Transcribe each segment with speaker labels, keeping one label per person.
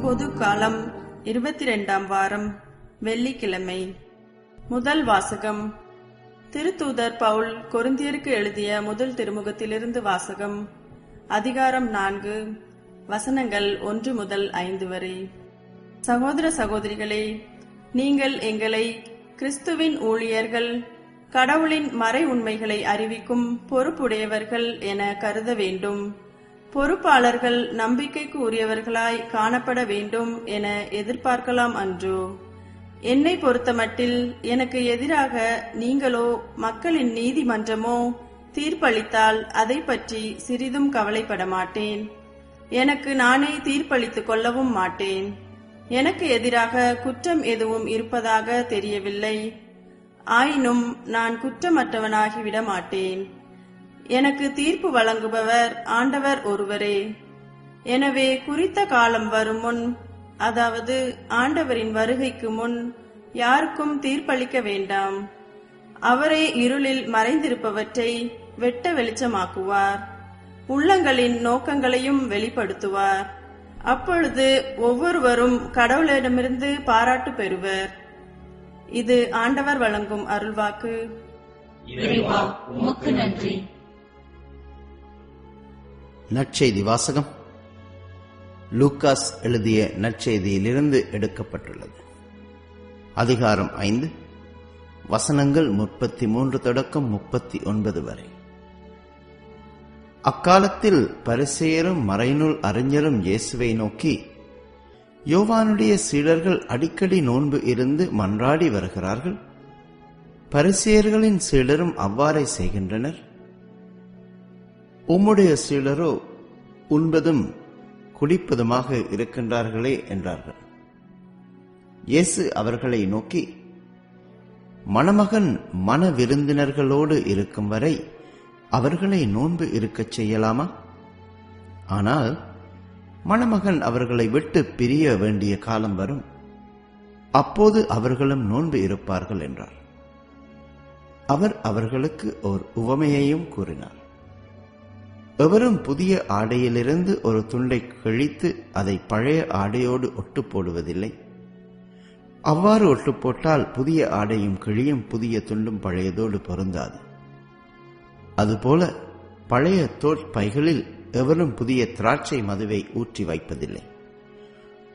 Speaker 1: பொது காலம் 22ஆம் வாரம் வெள்ளிக்கிழமை. முதல் வாசகம். திருத்தூதர் பவுல் கொரிந்தியருக்கு எழுதிய முதல் திருமுகத்திலிருந்து வாசகம். அதிகாரம் 4, வசனங்கள் 1 முதல் 5 வரை. சகோதர சகோதரிகளே, நீங்கள் எங்களை கிறிஸ்துவின் ஊழியர்கள், கடவுளின் மறை உண்மைகளை அறிவிக்கும் பொறுப்புடையவர்கள் என கருத வேண்டும். பொறுப்பாளர்கள் நம்பிக்கைக்கு உரியவர்களாய் காணப்பட வேண்டும் என எதிர்பார்க்கலாம் அன்றோ? என்னை பொறுத்தமட்டில் எனக்கு எதிராக நீங்களோ மக்களின் நீதிமன்றமோ தீர்ப்பளித்தால் அதை பற்றி சிறிதும் கவலைப்பட மாட்டேன். எனக்கு நானே தீர்ப்பளித்துக் கொள்ளவும் மாட்டேன். எனக்கு எதிராக குற்றம் எதுவும் இருப்பதாக தெரியவில்லை. ஆயினும் நான் குற்றமற்றவனாகிவிட மாட்டேன். எனக்கு தீர்ப்பு வழங்குபவர் ஆண்டவர் ஒருவரே. எனவே குறித்த காலம் வரும் முன், அதாவது ஆண்டவரின் வருகைக்கு முன், யாருக்கும் தீர்ப்பளிக்க வேண்டாம். அவரே இருளில் மறைந்திருப்பவற்றை வெட்ட வெளிச்சமாக்குவார், உள்ளங்களின் நோக்கங்களையும் வெளிப்படுத்துவார். அப்பொழுது ஒவ்வொருவரும் கடவுளிடமிருந்து பாராட்டு பெறுவர். இது ஆண்டவர் வழங்கும் அருள்வாக்கு.
Speaker 2: இறைவா, உமக்கு நன்றி.
Speaker 3: நற்செய்தி வாசகம். லூக்காஸ் எழுதிய நற்செய்தியிலிருந்து எடுக்கப்பட்டுள்ளது. அதிகாரம் 5, வசனங்கள் 33 தொடக்கம் 39 வரை. அக்காலத்தில் பரிசேயரும் மறைநூல் அறிஞரும் இயேசுவை நோக்கி, யோவானுடைய சீடர்கள் அடிக்கடி நோன்பு இருந்து மன்றாடி வருகிறார்கள். பரிசேயர்களின் சீடரும் அவ்வாறே செய்கின்றனர். உம்முடைய சீடரோ உண்பதும் குடிப்பதுமாக இருக்கின்றார்களே என்றார்கள். இயேசு அவர்களை நோக்கி, மணமகன் மண விருந்தினர்களோடு இருக்கும் வரை அவர்களை நோன்பு இருக்கச் செய்யலாமா? ஆனால் மணமகன் அவர்களை விட்டு பிரிய வேண்டிய காலம் வரும், அப்போது அவர்களும் நோன்பு இருப்பார்கள் என்றார். அவர் அவர்களுக்கு ஓர் உவமையையும் கூறினார். எவரும் புதிய ஆடையிலிருந்து ஒரு துண்டை கிழித்து அதை பழைய ஆடையோடு ஒட்டு போடுவதில்லை. அவ்வாறு ஒட்டு போட்டால் புதிய ஆடையும் கிழியும், புதிய துண்டும் பழையதோடு பொருந்தாது. அதுபோல பழைய தோற்பைகளில் எவரும் புதிய திராட்சை மதுவை ஊற்றி வைப்பதில்லை.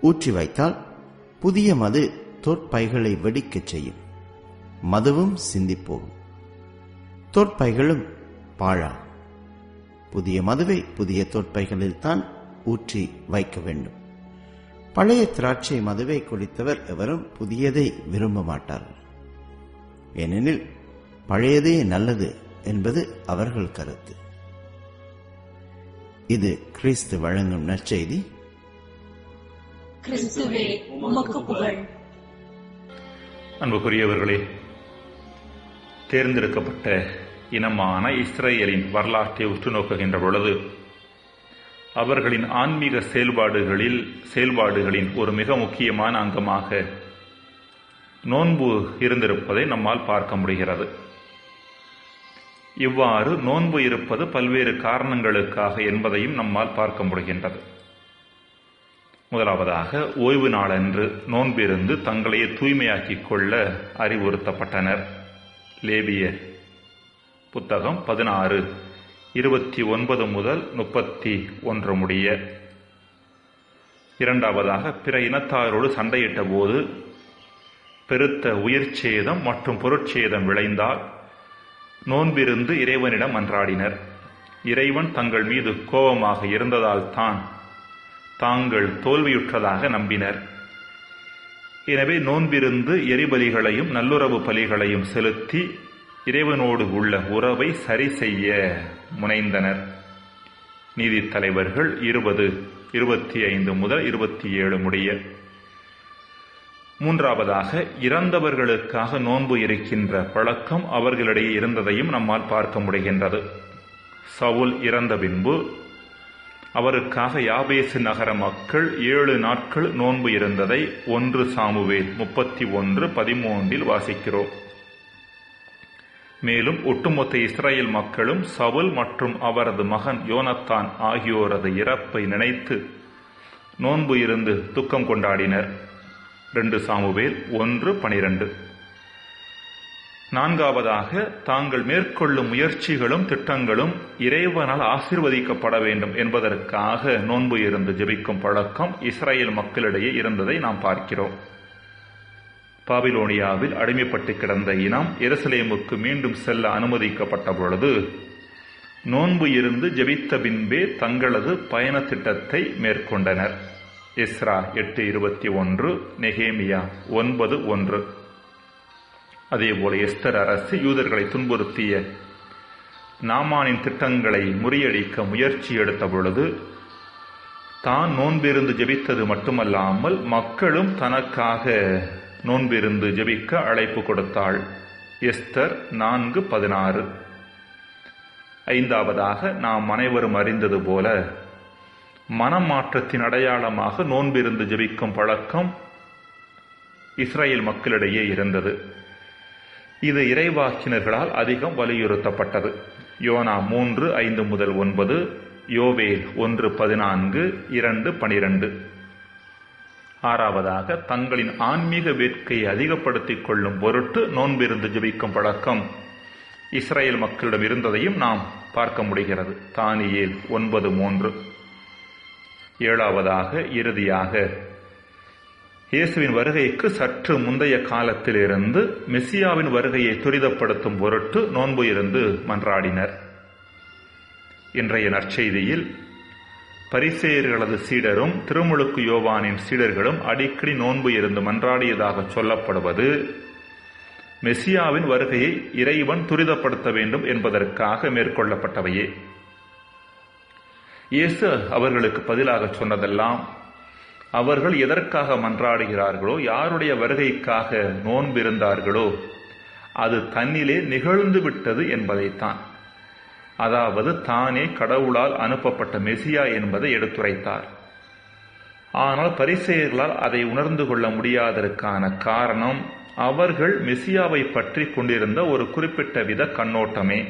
Speaker 3: ஊற்றி வைத்தால் புதிய மது தோற்பைகளை வெடிக்கச் செய்யும், மதுவும் சிந்திப்போகும், தோற்பைகளும் பாழாகும். புதிய மதுவை புதிய தோற்பைகளில் தான் ஊற்றி வைக்க வேண்டும். பழைய திராட்சை மதுவை குடித்தவர் எவரும் புதியதை விரும்ப மாட்டார்கள், ஏனெனில் பழையதே நல்லது என்பது அவர்கள் கருத்து. இது கிறிஸ்து வழங்கும் நற்செய்தி.
Speaker 2: கிறிஸ்துவே, உமக்கு புகழ்.
Speaker 4: அன்புக்குரியவர்களே, தேர்ந்தெடுக்கப்பட்ட இனமான இஸ்ரேலின் வரலாற்றை உற்று நோக்குகின்ற பொழுது அவர்களின் ஆன்மீக செயல்பாடுகளின் ஒரு மிக முக்கியமான அங்கமாக நோன்பு இருந்திருப்பதை நம்மால் பார்க்க முடிகிறது. இவ்வாறு நோன்பு இருப்பது பல்வேறு காரணங்களுக்காக என்பதையும் நம்மால் பார்க்க முடிகின்றது. முதலாவதாக, ஓய்வு நாளன்று நோன்பிருந்து தங்களையே தூய்மையாக்கிக் கொள்ள அறிவுறுத்தப்பட்டனர். லேவியர் புத்தகம் 16:29 முதல் 31 முடிய. இரண்டாவதாக, பிற இனத்தாரோடு சண்டையிட்ட போது பெருத்த உயிர் சேதம் மற்றும் பொருட்சேதம் விளைந்தால் நோன்பிருந்து இறைவனிடம் மன்றாடினர். இறைவன் தங்கள் மீது கோபமாக இருந்ததால் தாங்கள் தோல்வியுற்றதாக நம்பினர். எனவே நோன்பிருந்து எரிபலிகளையும் நல்லுறவு பலிகளையும் செலுத்தி இறைவனோடு உள்ள உறவை சரி செய்ய முனைந்தனர். நீதித்தலைவர்கள் 20:25 முதல் 27 முடிய. மூன்றாவதாக, இறந்தவர்களுக்காக நோன்பு இருக்கின்ற பழக்கம் அவர்களிடையே இருந்ததையும் நம்மால் பார்க்க முடிகின்றது. சவுல் இறந்த பின்பு அவருக்காக யாபேசு நகர மக்கள் 7 நாட்கள் நோன்பு இருந்ததை 1 சாமுவேல் 31:13 வாசிக்கிறோம். மேலும் ஒட்டுமொத்த இஸ்ரேல் மக்களும் சவுல் மற்றும் அவரது மகன் யோனத்தான் ஆகியோரது இறப்பை நினைத்து நோன்பு இருந்து துக்கம் கொண்டாடினர். 2 சாமுவேல் 1:12. 4வது, தாங்கள் மேற்கொள்ளும் முயற்சிகளும் திட்டங்களும் இறைவனால் ஆசீர்வதிக்கப்பட வேண்டும் என்பதற்காக நோன்பு இருந்து ஜெபிக்கும் பழக்கம் இஸ்ரேல் மக்களிடையே இருந்ததை நாம் பார்க்கிறோம். பாபிலோனியாவில் அடிமைப்பட்டு கிடந்த இனம் எருசலேமுக்கு மீண்டும் செல்ல அனுமதிக்கப்பட்ட பொழுது நோன்பு இருந்து ஜெபித்த பின்பே தங்களது பயண திட்டத்தை மேற்கொண்டனர். எஸ்ரா 8:21, நெகேமியா 9:1. அதேபோல எஸ்தர் அரசு யூதர்களை துன்புறுத்திய நாமானின் திட்டங்களை முறியடிக்க முயற்சி எடுத்த பொழுது தான் நோன்பிருந்து ஜெபித்தது மட்டுமல்லாமல் மக்களும் தனக்காக நோன்பிருந்து ஜெபிக்க அழைப்பு கொடுத்தாள். எஸ்தர் 4:16. 5வது, நாம் அனைவரும் அறிந்தது போல மனமாற்றத்தின் அடையாளமாக நோன்பிருந்து ஜெபிக்கும் பழக்கம் இஸ்ரேல் மக்களிடையே இருந்தது. இது இறைவாக்கினர்களால் அதிகம் வலியுறுத்தப்பட்டது. யோனா 3:5-9, யோவேல் 1:14, 2:12. 6வது, தங்களின் ஆன்மீக வேட்கையை அதிகப்படுத்திக் கொள்ளும் பொருட்டு நோன்பிருந்து ஜெபிக்கும் பழக்கம் இஸ்ரேல் மக்களிடம் இருந்ததையும் நாம் பார்க்க முடிகிறது. தானியேல் 9:3. 7வது, இறுதியாக இயேசுவின் வருகைக்கு சற்று முந்தைய காலத்திலிருந்து மெசியாவின் வருகையை துரிதப்படுத்தும் பொருட்டு நோன்பு இருந்து மன்றாடினர். இன்றைய நற்செய்தியில் பரிசேயர்களது சீடரும் திருமுழுக்கு யோவானின் சீடர்களும் அடிக்கடி நோன்பு இருந்து மன்றாடியதாக சொல்லப்படுவது மெசியாவின் வருகையை இறைவன் துரிதப்படுத்த வேண்டும் என்பதற்காக மேற்கொள்ளப்பட்டவையே. இயேசு அவர்களுக்கு பதிலாக சொன்னதெல்லாம் அவர்கள் எதற்காக மன்றாடுகிறார்களோ, யாருடைய வருகைக்காக நோன்பிருந்தார்களோ அது தன்னிலே நிகழ்ந்து விட்டது என்பதைத்தான். அதாவது தானே கடவுளால் அனுப்பப்பட்ட மெசியா என்பதை எடுத்துரைத்தார். ஆனால் பரிசேயர்களால் அதை உணர்ந்து கொள்ள முடியாததற்கான காரணம் அவர்கள் மெசியாவை பற்றி கொண்டிருந்த ஒரு குறிப்பிட்ட வித கண்ணோட்டமே.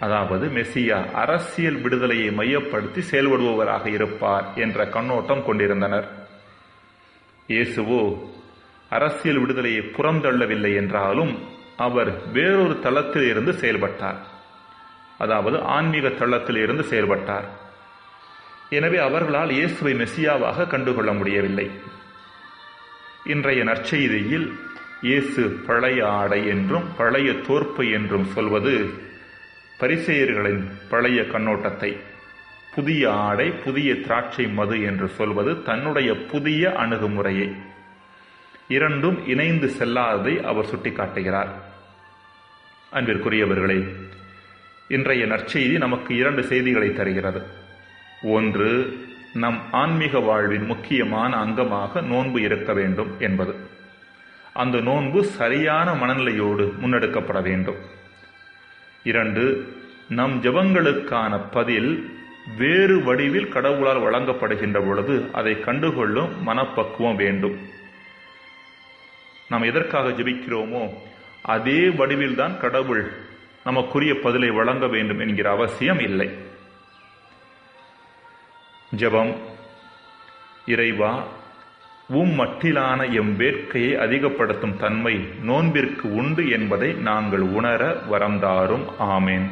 Speaker 4: அதாவது மெசியா அரசியல் விடுதலையை மையப்படுத்தி செயல்படுபவராக இருப்பார் என்ற கண்ணோட்டம் கொண்டிருந்தனர். இயேசுவோ அரசியல் விடுதலையை புறந்தள்ளவில்லை என்றாலும் அவர் வேறொரு தளத்தில் இருந்து செயல்பட்டார். அதாவது ஆன்மீக தளத்தில் இருந்து செயல்பட்டார். எனவே அவர்களால் இயேசுவை மெசியாவாக கண்டுகொள்ள முடியவில்லை. இன்றைய நற்செய்தியில் இயேசு பழைய ஆடை என்றும் பழைய தோற்பை என்றும் சொல்வது பரிசேயர்களின் பழைய கண்ணோட்டத்தை, புதிய ஆடை புதிய திராட்சை மது என்று சொல்வது தன்னுடைய புதிய அணுகுமுறையை, இரண்டும் இணைந்து செல்லாததை அவர் சுட்டிக்காட்டுகிறார். அன்பிற்குரியவர்களே, இன்றைய நற்செய்தி நமக்கு 2 செய்திகளை தருகிறது. ஒன்று, நம் ஆன்மீக வாழ்வின் முக்கியமான அங்கமாக நோன்பு இருக்க வேண்டும் என்பது. அந்த நோன்பு சரியான மனநிலையோடு முன்னெடுக்கப்பட வேண்டும். 2, நம் ஜெபங்களுக்கான பதில் வேறு வடிவில் கடவுளால் வழங்கப்படுகின்ற பொழுது அதை கண்டுகொள்ளும் மனப்பக்குவம் வேண்டும். நாம் எதற்காக ஜெபிக்கிறோமோ அதே வடிவில்தான் கடவுள் நமக்குரிய பதிலை வழங்க வேண்டும் என்கிற அவசியம் இல்லை. ஜெபம்: இறைவா, மட்டிலான எம் வேட்கையை அதிகப்படுத்தும் தன்மை நோன்பிற்கு உண்டு என்பதை நாங்கள் உணர வரந்தாரும். ஆமேன்.